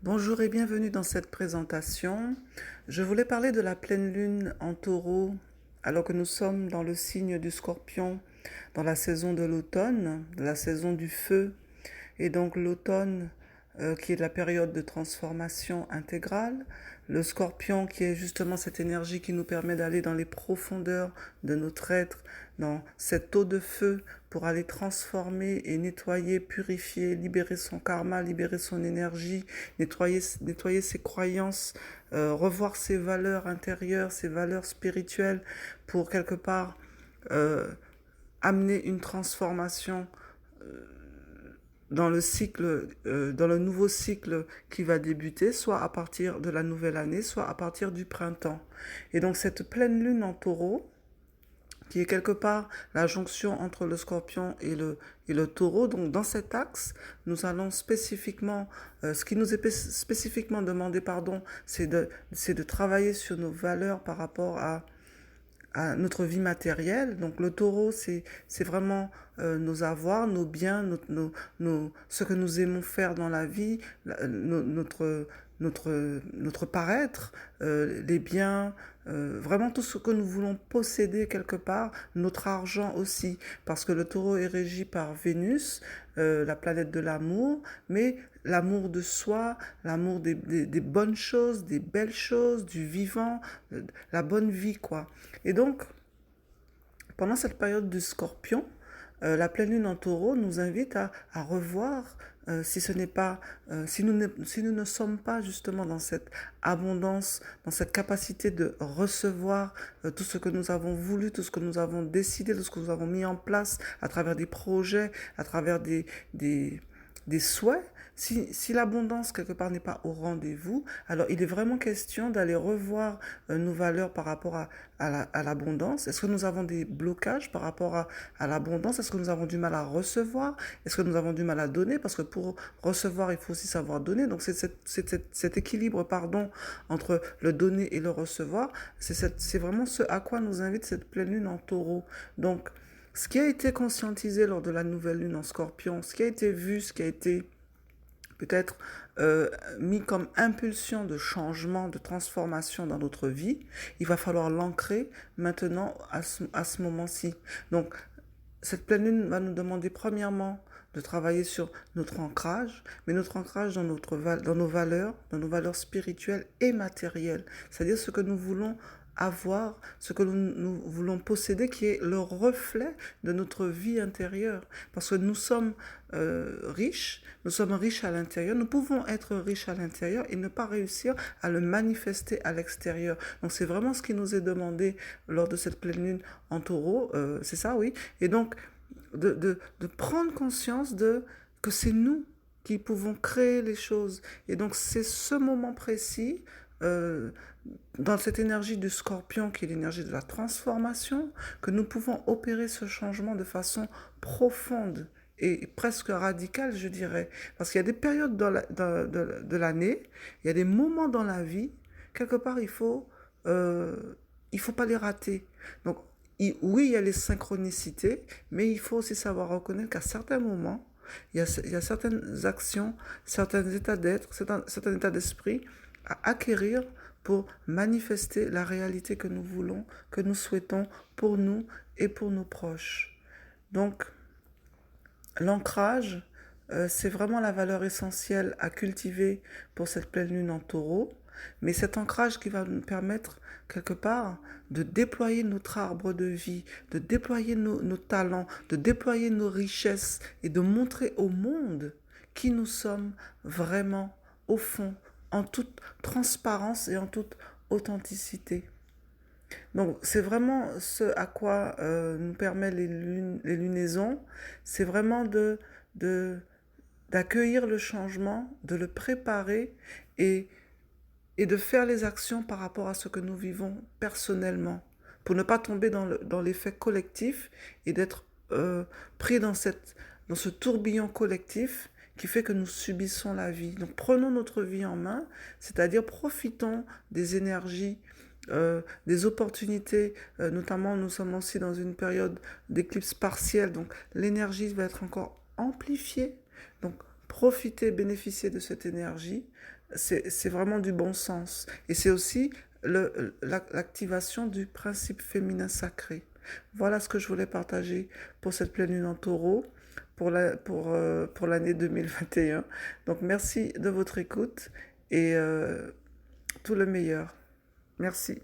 Bonjour et bienvenue dans cette présentation. Je voulais parler de la pleine lune en taureau alors que nous sommes dans le signe du scorpion, dans la saison de l'automne, de la saison du feu. Et donc l'automne qui est la période de transformation intégrale, le scorpion qui est justement cette énergie qui nous permet d'aller dans les profondeurs de notre être, dans cette eau de feu pour aller transformer et nettoyer, purifier, libérer son karma, libérer son énergie, nettoyer ses croyances, revoir ses valeurs intérieures, ses valeurs spirituelles pour quelque part euh, amener une transformation dans le cycle, dans le nouveau cycle qui va débuter, soit à partir de la nouvelle année, soit à partir du printemps. Et donc cette pleine lune en taureau, qui est quelque part la jonction entre le scorpion et le taureau. Donc dans cet axe, nous allons spécifiquement, ce qui nous est spécifiquement demandé, pardon, c'est de travailler sur nos valeurs par rapport à notre vie matérielle. Donc le taureau, c'est vraiment nos avoirs, nos biens, ce que nous aimons faire dans la vie, notre paraître, les biens, vraiment tout ce que nous voulons posséder quelque part, notre argent aussi, parce que le taureau est régi par Vénus, la planète de l'amour, mais l'amour de soi, l'amour des bonnes choses, des belles choses, du vivant, la bonne vie, quoi. Et donc, pendant cette période du scorpion, la pleine lune en taureau nous invite à revoir si ce n'est pas, si nous ne sommes pas justement dans cette abondance, dans cette capacité de recevoir tout ce que nous avons voulu, tout ce que nous avons décidé, tout ce que nous avons mis en place à travers des projets, à travers des souhaits. Si l'abondance quelque part n'est pas au rendez-vous, alors il est vraiment question d'aller revoir nos valeurs par rapport à l'abondance. Est-ce que nous avons des blocages par rapport à l'abondance? Est-ce que nous avons du mal à recevoir? Est-ce que nous avons du mal à donner? Parce que pour recevoir, il faut aussi savoir donner. Donc c'est cet équilibre, pardon, entre le donner et le recevoir. C'est vraiment ce à quoi nous invite cette pleine lune en taureau. Donc, ce qui a été conscientisé lors de la nouvelle lune en scorpion, ce qui a été vu, ce qui a été peut-être mis comme impulsion de changement, de transformation dans notre vie, il va falloir l'ancrer maintenant à ce moment-ci. Donc, cette pleine lune va nous demander premièrement de travailler sur notre ancrage, mais notre ancrage dans nos valeurs spirituelles et matérielles, c'est-à-dire ce que nous voulons avoir, ce que nous voulons posséder, qui est le reflet de notre vie intérieure. Parce que nous sommes riches à l'intérieur, nous pouvons être riches à l'intérieur et ne pas réussir à le manifester à l'extérieur. Donc c'est vraiment ce qui nous est demandé lors de cette pleine lune en taureau, c'est ça, oui. Et donc, de prendre conscience que c'est nous qui pouvons créer les choses. Et donc, c'est ce moment précis, euh, dans cette énergie du scorpion, qui est l'énergie de la transformation, que nous pouvons opérer ce changement de façon profonde et presque radicale, je dirais. Parce qu'il y a des périodes de l'année, il y a des moments dans la vie, quelque part, il faut pas les rater. Donc, oui, il y a les synchronicités, mais il faut aussi savoir reconnaître qu'à certains moments, il y a certaines actions, certains états d'être, certains états d'esprit à acquérir pour manifester la réalité que nous voulons, que nous souhaitons pour nous et pour nos proches. Donc, l'ancrage, c'est vraiment la valeur essentielle à cultiver pour cette pleine lune en taureau, mais cet ancrage qui va nous permettre quelque part de déployer notre arbre de vie, de déployer nos talents, de déployer nos richesses et de montrer au monde qui nous sommes vraiment au fond, en toute transparence et en toute authenticité. Donc c'est vraiment ce à quoi nous permet les lunaisons, c'est vraiment de, d'accueillir le changement, de le préparer et, et de faire les actions par rapport à ce que nous vivons personnellement, pour ne pas tomber dans l'effet collectif et d'être pris dans ce tourbillon collectif qui fait que nous subissons la vie. Donc prenons notre vie en main, c'est-à-dire profitons des énergies, des opportunités, notamment nous sommes aussi dans une période d'éclipse partielle, donc l'énergie va être encore amplifiée. Donc profitez, bénéficiez de cette énergie, c'est vraiment du bon sens. Et c'est aussi l'activation du principe féminin sacré. Voilà ce que je voulais partager pour cette pleine lune en taureau, pour l'année 2021. Donc merci de votre écoute et tout le meilleur. Merci.